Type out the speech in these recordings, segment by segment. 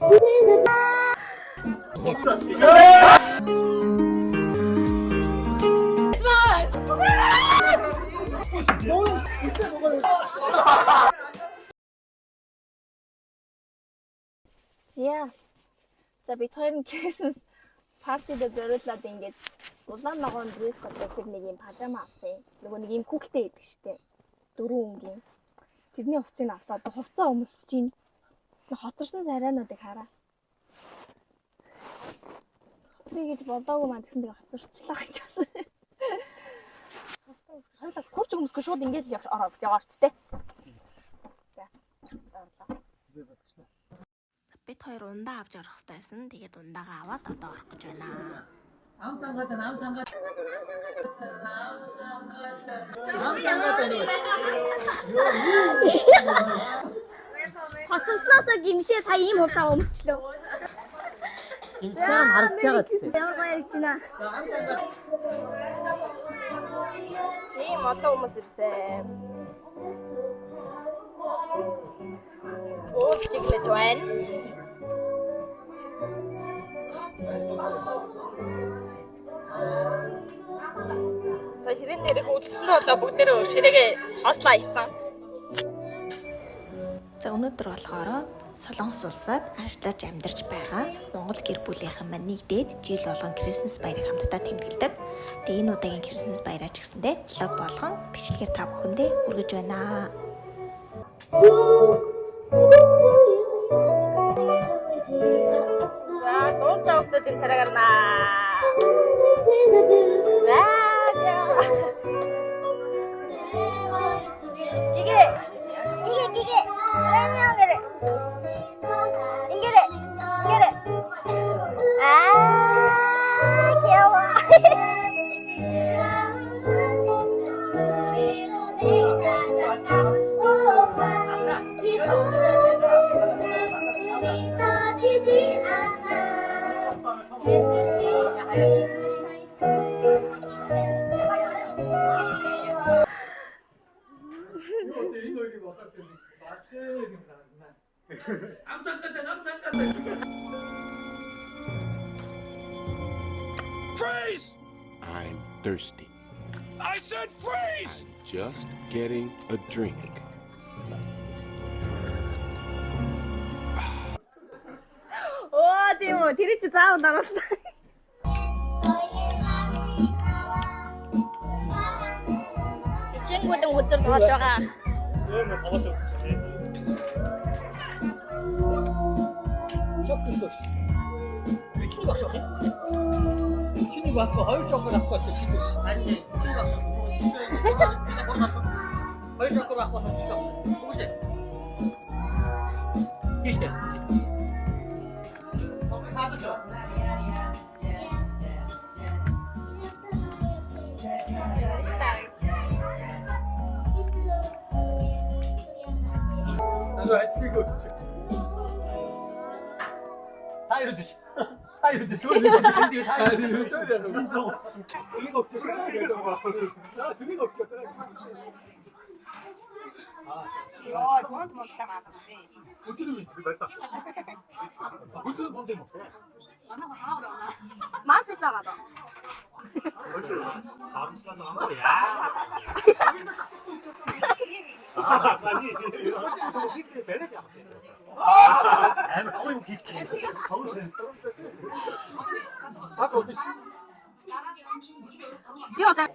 Зя. За бид хоёрын Christmas party-д зориулаад ингээд улаан ногоон dress гэдэг тэр нэг юм пажама авсан. Нөгөө нэг юм хүүхэлтэй байдаг штэ. 4 өнгийн. Тэрний хувцсыг авсаа одоо хувцас өмсөж чинь хоцорсон царайнуудыг хараа. Хоцрыг гэж бодоогүй маань гэсэн тэгээ хоцорчлаа гэж басан. Хоцроо хурж өмсгөө шууд ингээд л яваарч те. За. Орлоо. Бид хоёр ундаа авч орох хэрэгтэйсэн. Тэгээд ундаагаа аваад одоо орох гэж байна. Ам цангаад. Хоцорсноосоо гимшээ сая ийм хувцас өмсчлөө. Гимшээ харагдаж байгаа тест. Ямар гоё яригч байна. Ийм олон хүмүүс ирсэн. Оо чиглэж байна. За ширээн дээрх үлдсэн одоо бүгдээрээ ширээгээ хослоо ийцсан. За өнөөдөр болохоор Солонгос улсад ажиллаж амьдарч байгаа Монгол гэр бүлийнхэн маань нэгдээд жил болгон Крисмас баярыг хамтдаа тэмдэглэдэг. Тэгээ энэ удаагийн Крисмас баяраа ч гэсэндээ влог болгон бичлэгээр та бүхэндээ хүргэж байна. За дуулж авагдаад царай гарнаа. Гигэ. Аниагэрэ. Ингэрэ. 귀여워. Freeze! I'm thirsty. I said freeze! I'm just getting a drink. Оо тийм үү. Тэр чи заавал оруулах. Чингүүдэн хүзэр тоож байгаа. Нэмэ таваад өгсөн. Чоколад. Бичиг авах юм. Чиний баг хоёр чоколад авах гэж чиглэж. Харин чиний авах. Бисаа бордоос. Хоёр чоколад авах гэж чиглэж. Үгүй ээ. Гişтэй. Хадаж. 나도 아침에 어디지? 다 이러지. 다 이러지. 근데 다 이러지. 이거 없지. 이거 없지. 나 등이가 없지. 야, 저한테 먹다 맞았네. 어쩌면 맛있다. 어쩌면 뭔데 먹어? 마스터 시작하다. 어쩌? 다음 시간도 한 거야. 아니, 솔직히 매력이 안 돼. 아, 거의 뭐 기치. 거의 다 어디? 뛰어자.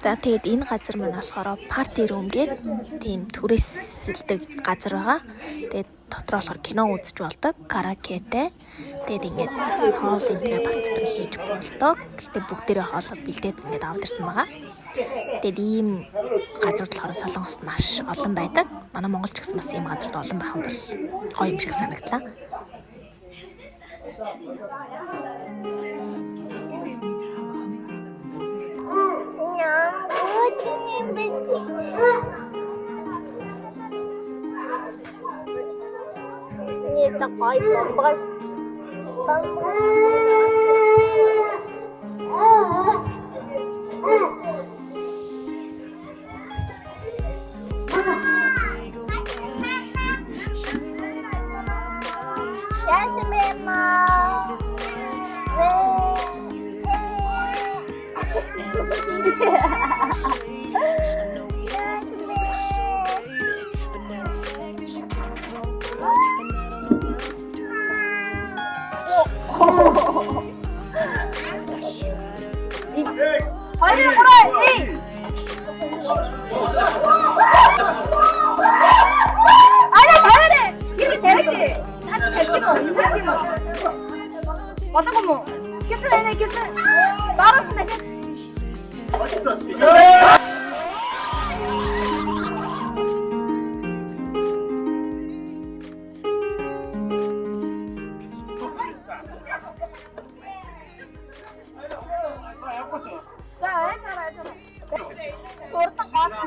За тэгээд энэ газар маань болохоор party room гээд тийм түрээсэлдэг газар байгаа. Тэгээд дотроо болохоор кино үзэж болдог, караокетэй. Тэгээд ингээд хоол энтрээ бас дотор хийж болдог. Гэтэ бүгдээрээ хоол бэлдээд ингээд аваад ирсэн байгаа. Тэгээд ийм газар болохоор Солонгост маш олон байдаг. Манай Монголч гэсэн бас ийм газард олон байх юм бол гоё юм шиг санагдлаа. Нет, такой бомбой. 고맙습니다. 아니 뭐라 이 아니 당연히 이렇게 되지 사진 잘 찍어 인사 찍어 맞다고 뭐 캡슐 해내 캡슐 말았으면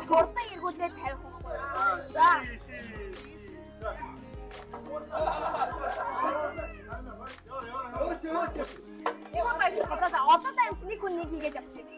Korta 이곳에 잘 자. 이거가 이렇게 갖다가 어떤 타임 지니콘 얘기게 잡지.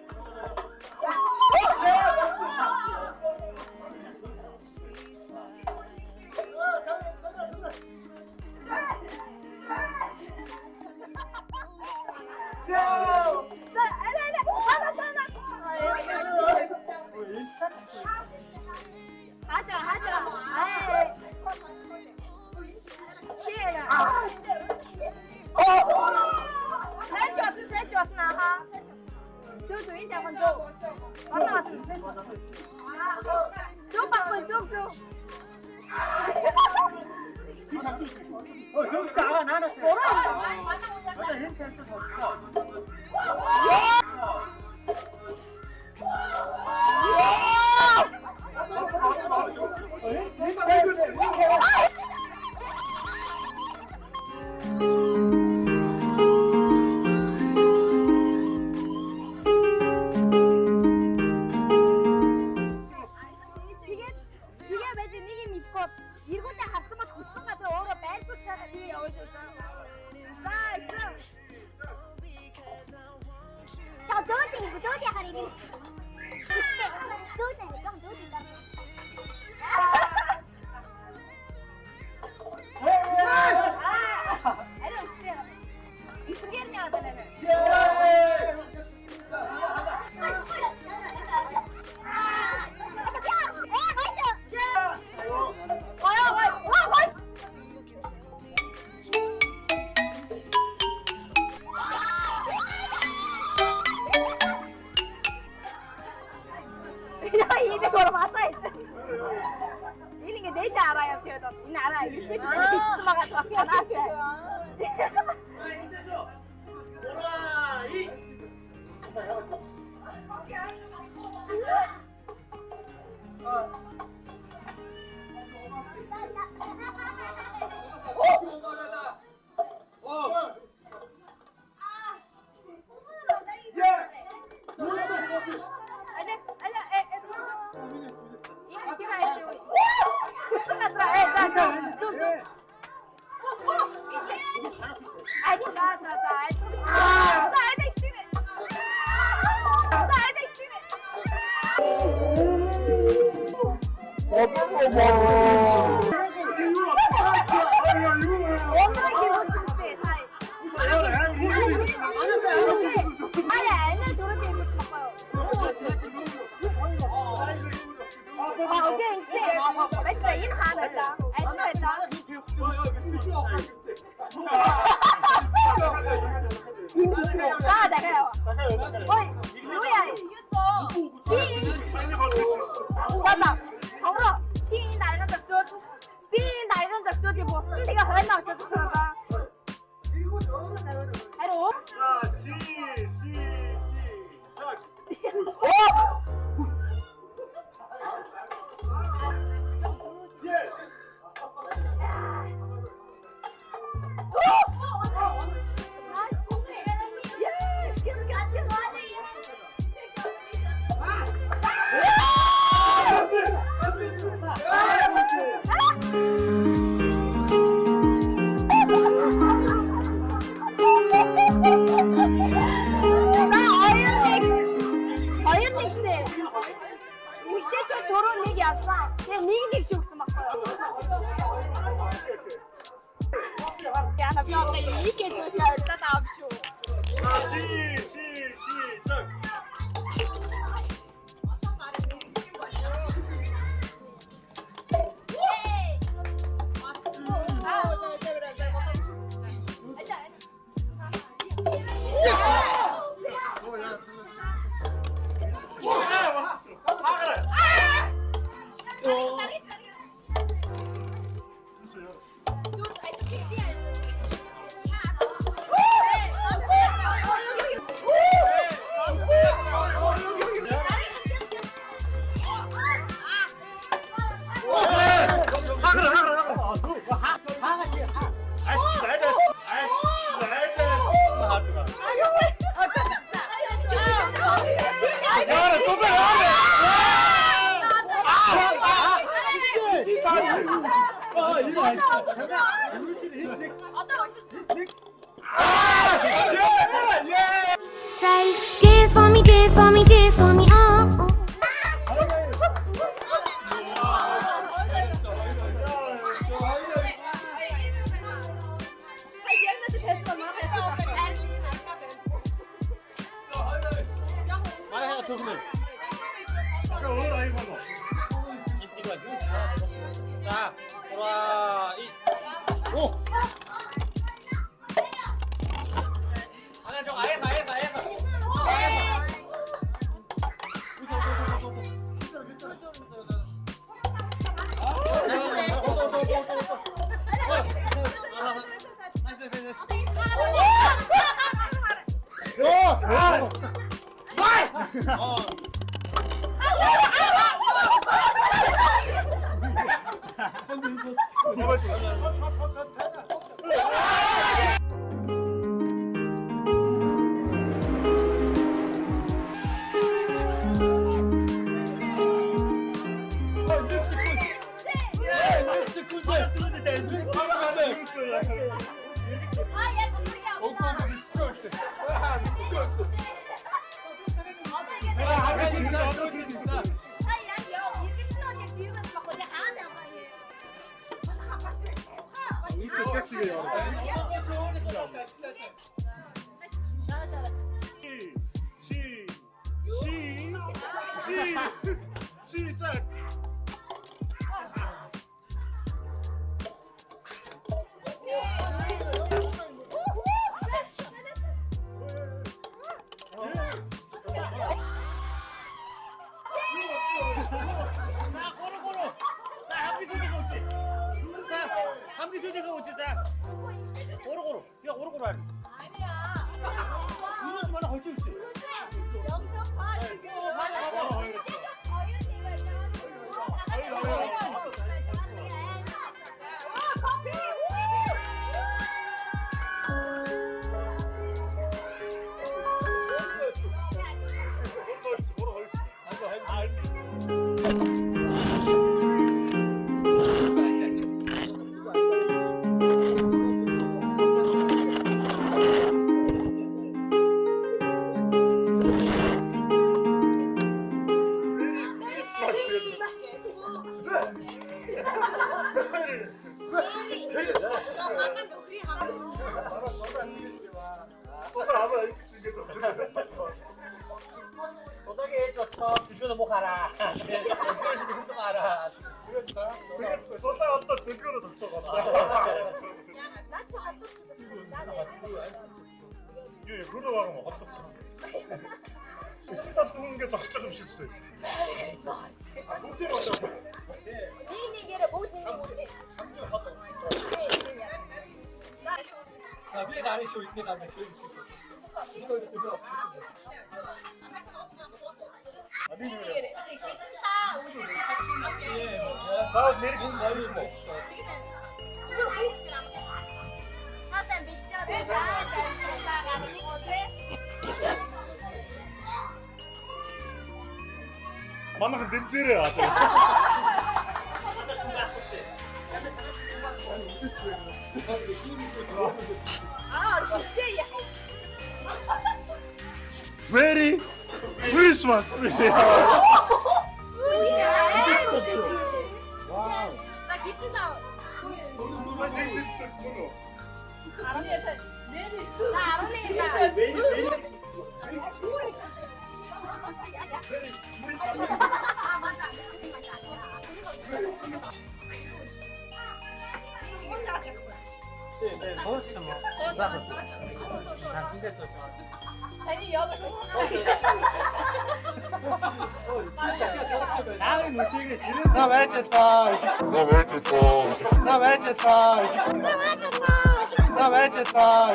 이거로 맞아야지. 이런 게 내지 알아요, 그래도. 이 알아. 이렇게 주면 빅스마가 좋았어, 나한테. 이게 진짜 없쇼. 시작. Say, dance for me, dance for me, dance for me, oh. 말해야 조금은. 오늘 아이 봐봐. 자, 돌아 이. 오. 아니야 저 아예 가. 시작. 함지수지가 어찌 자 오로고로 야 오로고로 하니 아니야 이러지 마라 걸쳐 있어 영상 봐. 도덕에 좋죠. 주주도 못 가라. 그러시도 못 가라. 썼다 왔다 대표로 덮쳐가. 나 진짜 핫도그 진짜 짜네. 예, 그러다가 뭐 헛떡. 시다 푸는 게 조금 실수해. 못해 맞아. 닝닝이를 못 닝닝. 자, 위에 가는 쇼 있게 가면 쇼 있어. 이거 이거. 닝닝이를. 기타 우리 자, 내리기. 이걸 하고 싶지 않아. 하산 빅저를 다 나가는 건데. 만나면 냄새래 아주. 아, 진짜. 메리 크리스마스. 나 기쁘다. 자, 아론이가. 네, 더웠어 뭐. 나 힘들었어. 나를 못 뛰기 싫은. 나 외쳤다. 나 외쳤다. 나 외쳤다.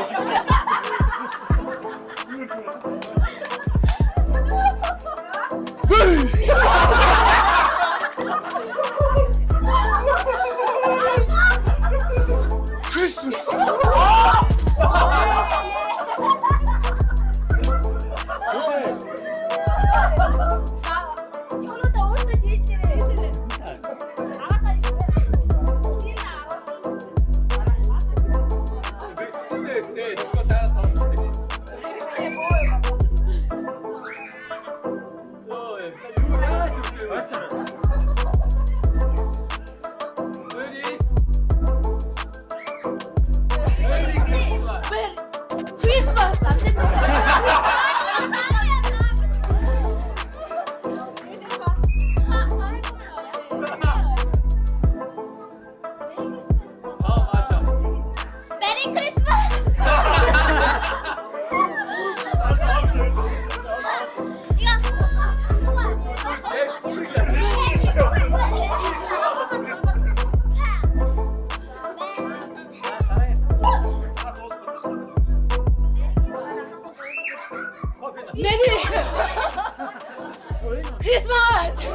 이거는 다 오늘 제시대래. 크리스마스 안 된다. 메리 크리스마스. 메리 크리스마스.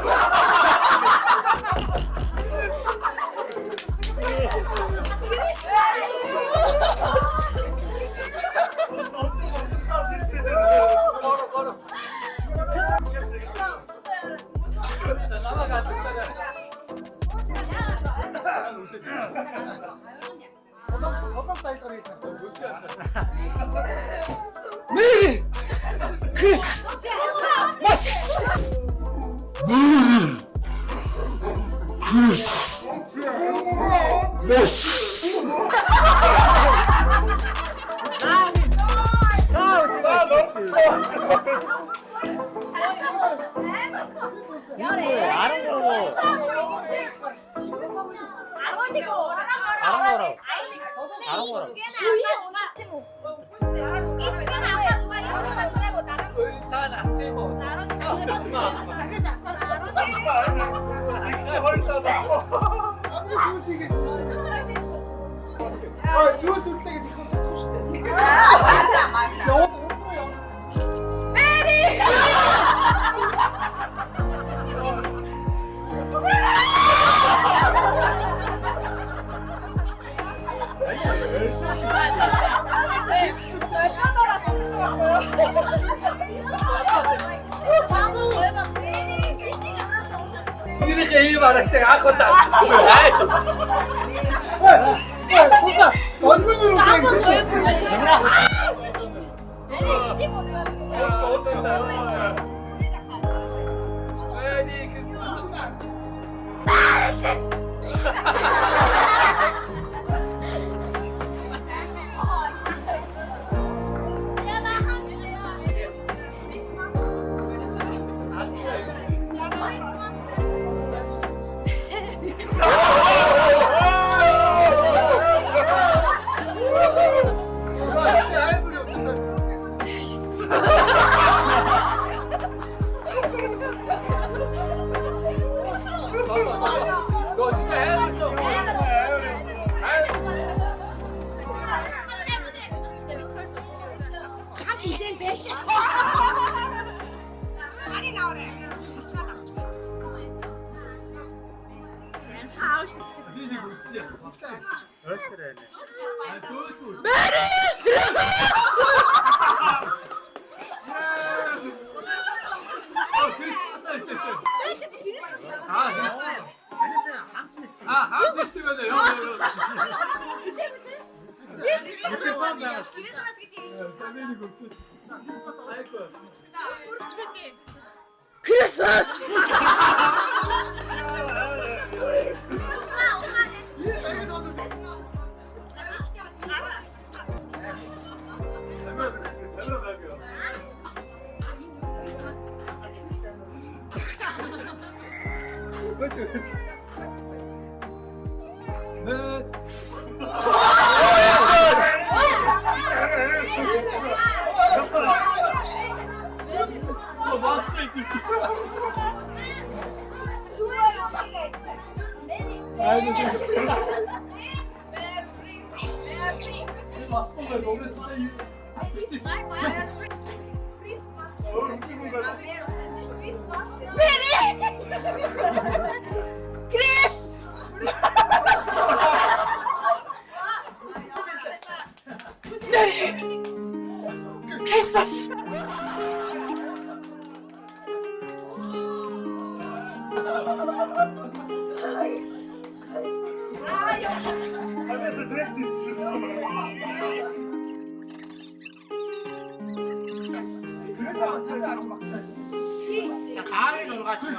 서감 사이즈로 있어. 메리 크리스마스. 스물 둘 때가 니가 또 시대. 맞아. 이렇게 일 말할 때 아무것도 안 했어. 원문으로 너 진짜 해야겠어. 많이 나오래. 크리스마스. 그렇지. 네. 다음에 놀러 가시죠.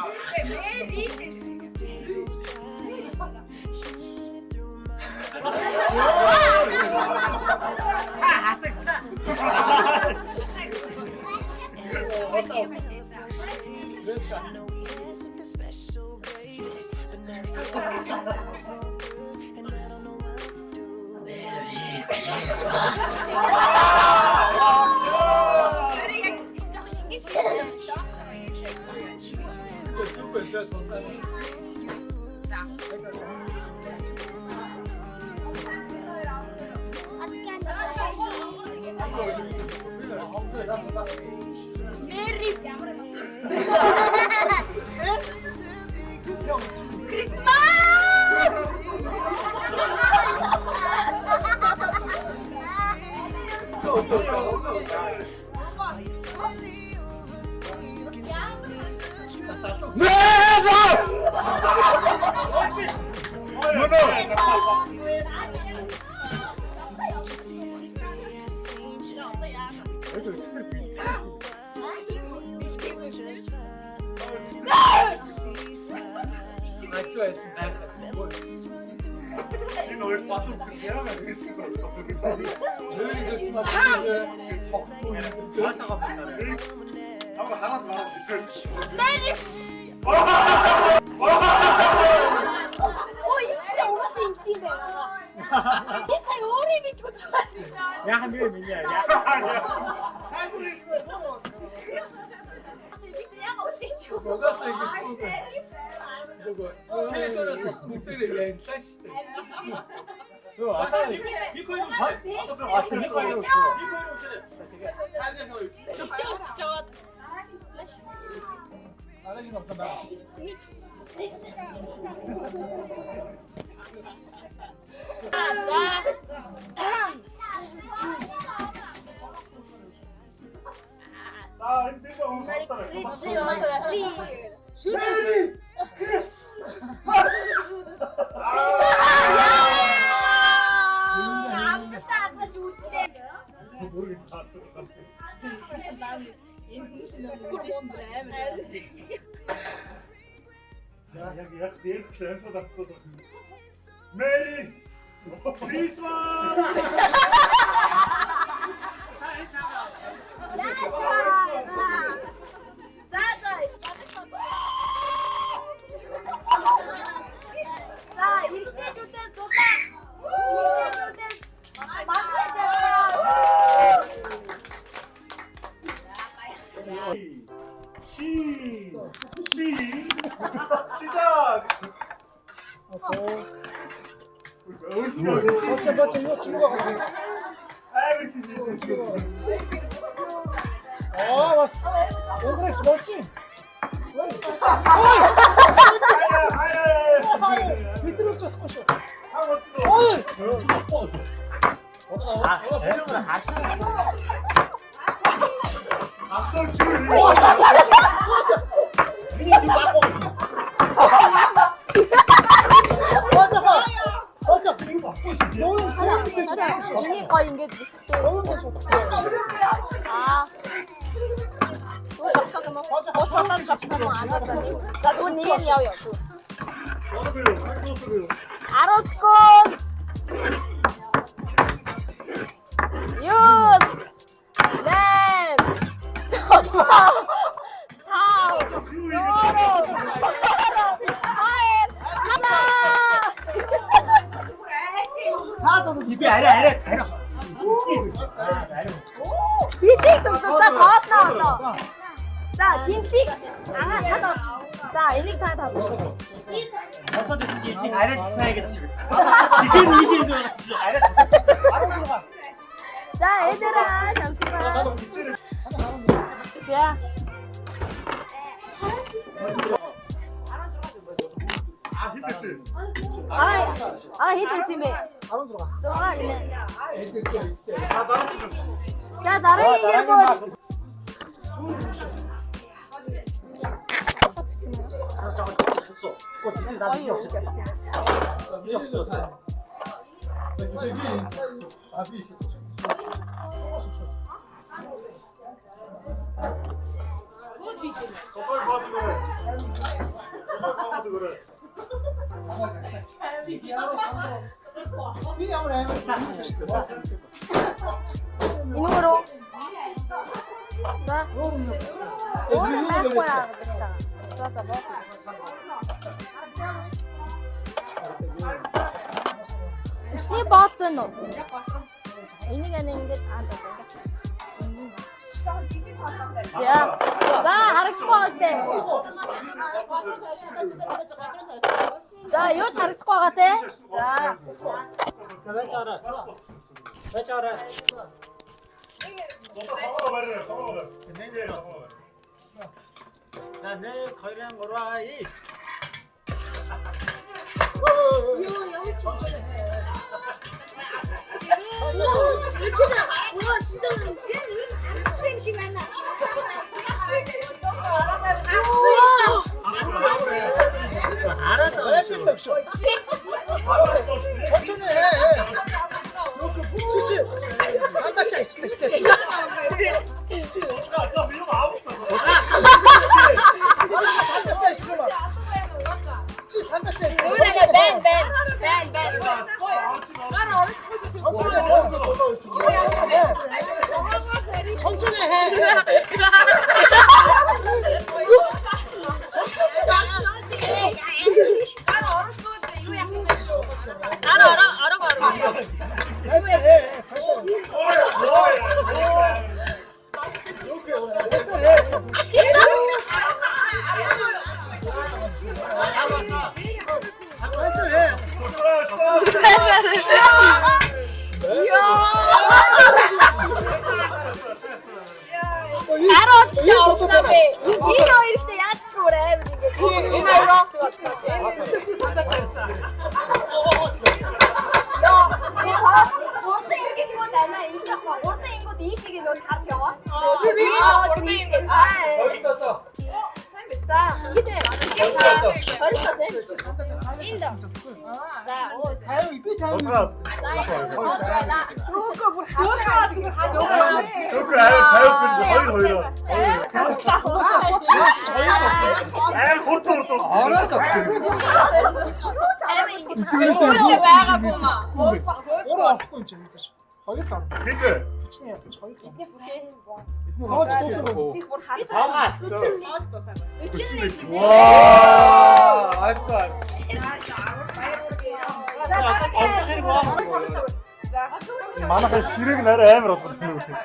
야한 명이 몇냐? 야. Jak wielkie co tak co to. Merry Christmas! 자, 이때 줄 때 좋다. 이때 줄 때 시작! 벌써 이거 친구가 가네. 아, 왔어. 오그렉스 멋지? 비틀었죠, 스쿼시. 어이! ini kau ingat gitu. Ah. Bosandan jaksan mana jadi. Jadi nian ya ya tuh. Aroskon. Yus. Nem. How. Doro. 이게 아래. 딘틱 좀 더. 자, 더 나와. 자, 딘틱. 다 더. 자, 에릭 다 더. 어서 드신지 이 아래 디사야겠다 지금. 이게 이시인 줄 알았지. 아래 바로 들어가. 자, 얘들아, 잠시만. 지야. 아 히트씨. 히트 심해. 바로 들어가. 들어가, 그냥. 아 나랑 지금. 자, 다른 얘기를 뭐. 됐어. 나 이제 없어. 이제 없어. 빨리 봐도 그래. 이놈으로. 자, 오늘 할 거야, 그것이다. 자, 뭐. Усны боолт байна уу? Энийг ингээд За, харагдахгүй байгаас те. За, юу ч харагдахгүй байгаа те. За. Вечора. За, 1 2 3 우와, 진짜. 쌤씨 만나. 알았다. 천천히 해. 치치. 산다짜 있을 때. 산다짜 있으면. 치 산다짜. 우리가 밴. 천천히 해. 살살 해. Араа 없어 бэ. Энэ хоёр ихтэй яаж ч өөр амар ингэ. Энэ хоёр авч байна. Энэ 산다짜 있어. Урд ингүүд байна. Энд жоохон урд ингүүд ийшийг нь харж яваа. За, хитэ. 20%. Энд. За, 다요 입이 다요. Манайхаа ширээг нэрээ амар болчихсон.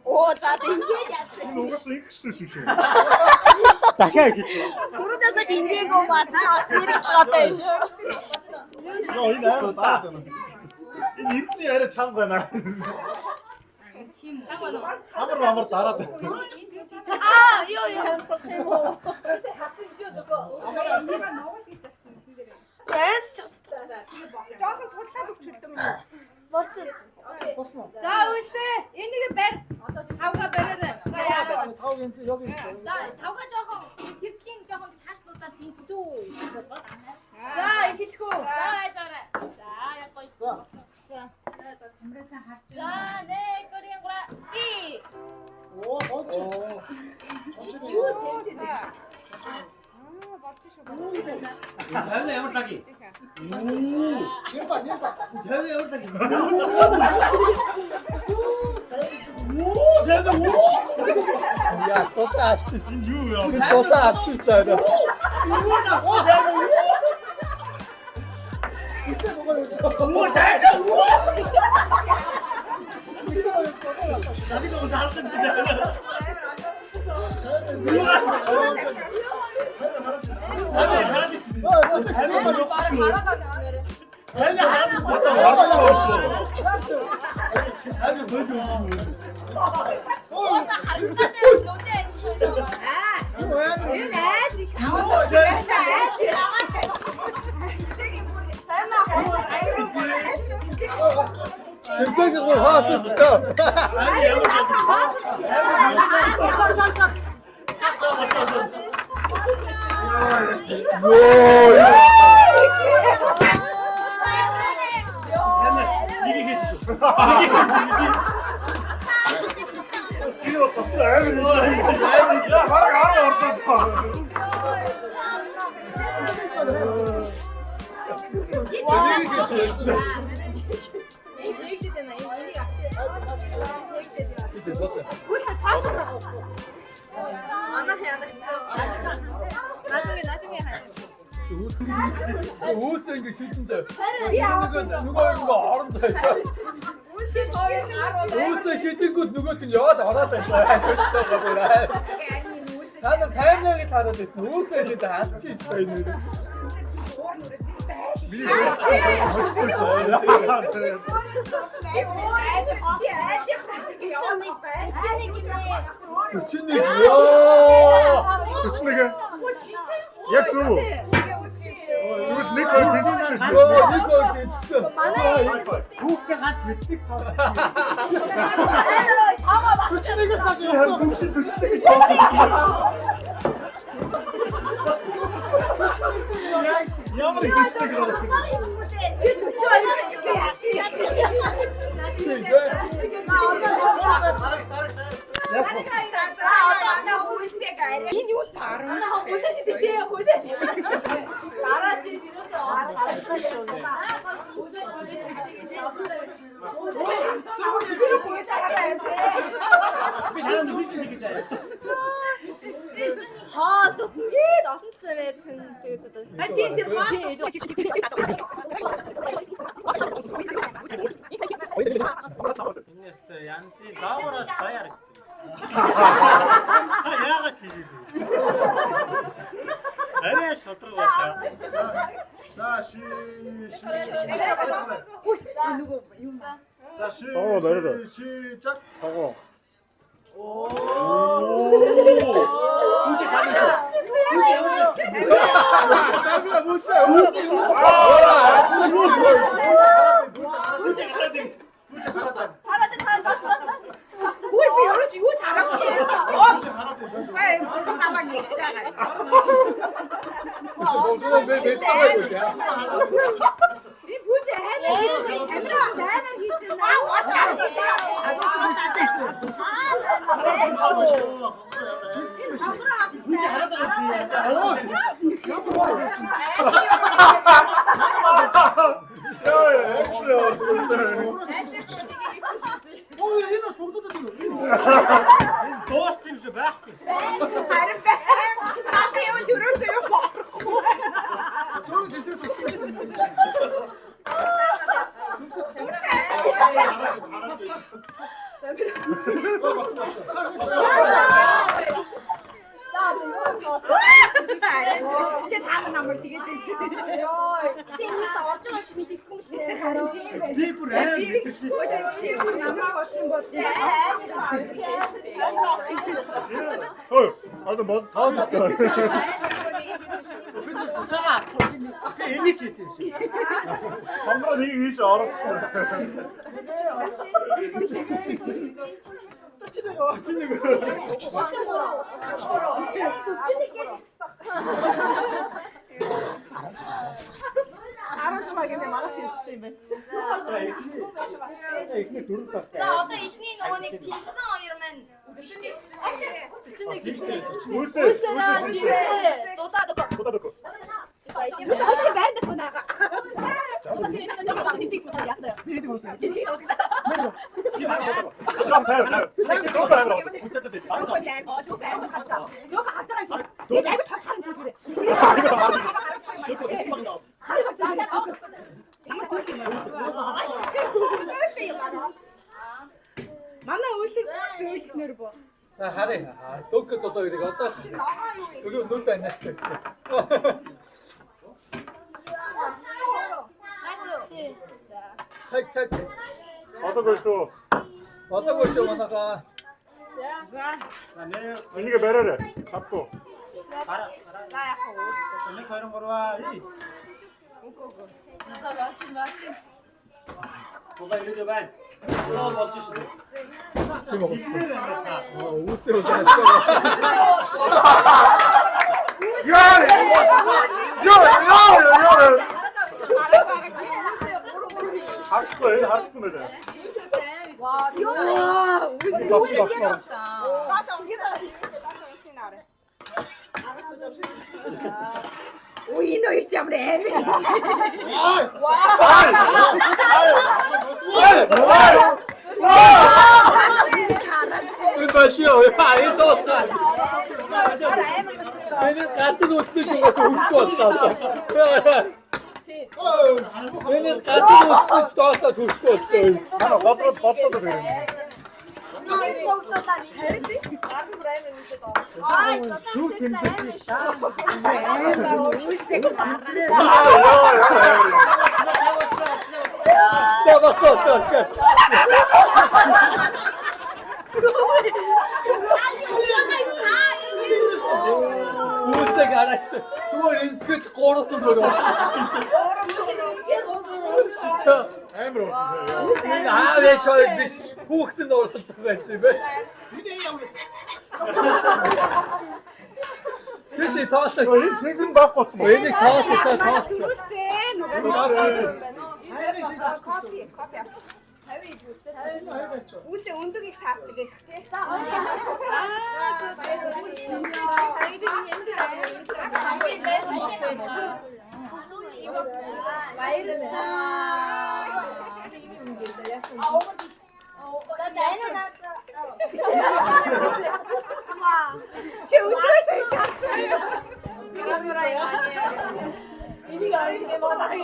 Оо, за ингэж яаж байсан. Угсаа их гэсэн юм шиг. дахиад гэж. Түрүүдээс хойш ингээгүй байна. Сэрэг гоотой шүү. Яа энэ амар таад байна. Энэ ирсэн яриа чанга байна. Амар дараад байна. Юу юмсах юм уу? Дэнс чаддаг. Жохон судлаад өгч хэлдэг юм. Болсон. За үсээ энийг барь. Тавга бариарай. За яа. тав 여기 있어. За, тавга жоохон тэртлийн жоохон цаашлуудаад тэнцүү. За эхлэхүү. За, яаж арай. За, яг гоё. За. За, нэ кориан гра. И. 오, 멋져. Юу тэнцээ. Болчих шүү. 달래 ямар та기. 오. 내봐. 달래 ямар та기. 오, 대박, 오. 야, 저도 아티스트. 유야. 우리 저도 아티스트야. 이거 나 대박, 오. 오, 대박, 오. 자기도 잘했는데. 진짜 그거 화났어 진짜. 나중에 하자. 못생긴 진짜. 누가 이거 알았다. 못생긴 거 누가 그 영화도 알았다. 나는 발명이 다른데 못생긴 다 같이 있어 있는데. 친이 뭐야? Jak tu? Już Nicole, ty jesteś 이거 진짜. Buch der hat's mit TikTok. To ci nie zastarzy, musi być Ja mam być tego. 시작. 하고. 문제 가르쳐. Dostim şu bakmış. Bir buraya getirsin. Hadi bak, hadi. Sana bir 50 getirsin. Kamera ne iyiyse arasın. 자, 어때 ихний нөгөөний пинсэн хоёрын Buse. дулаад өгөө. Burada bakın. 너가 가져가 있어. 너 이거 다 파는 거 그래. 만나 오실 내려봐. За харъя. Дөнгөж зодоо ирэх одоо төлөв нүд байнаас гэсэн. Цаг. Одоо гойсоо. Одоо гоо манайхаа. Энийг бариарай. Савтуу. Үүсээ удаа. Харахгүй нэ. Ой, но их чем время. Башио, ай доосаа. Энийг газар үсэж угаас өрөхгүй боллоо. Энийг газар үсэж доосаа төрөхгүй боллоо. Манай бодлоод байна. Зүг тэмдэж шаа. Забасаа. Үүсэг араач. Зүгээр ингэж 3 төгөөр болчихсон. Амар уу. Яа, чой биш. Хүүхдэд оролцдог байсан юм байна. Тэний тоослоо. Энэ цэнгэн баг гоцсон. Энийг тоослоо. Үсээ өндөгийг шаарддаг гэх тээ. Чи өндөөсөө шаардсан. Энийг авъя манай.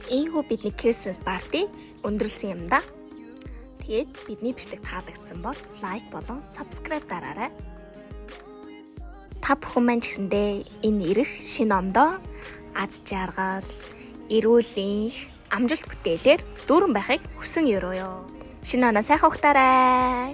Ийхүү бидний Christmas party өндөрлсөн юм да. Тэгээд бидний бичлэг таалагдсан бол лайк болон subscribe дараарай. Та бүхэн маань ч гэсэндээ энэ ирэх шинэ ондоо аз жаргал, эрүүл энх, амжилт бүтээлээр дүүрэн байхыг хүсэн ёроо. Шинэ оноо сайхан ухтаарай.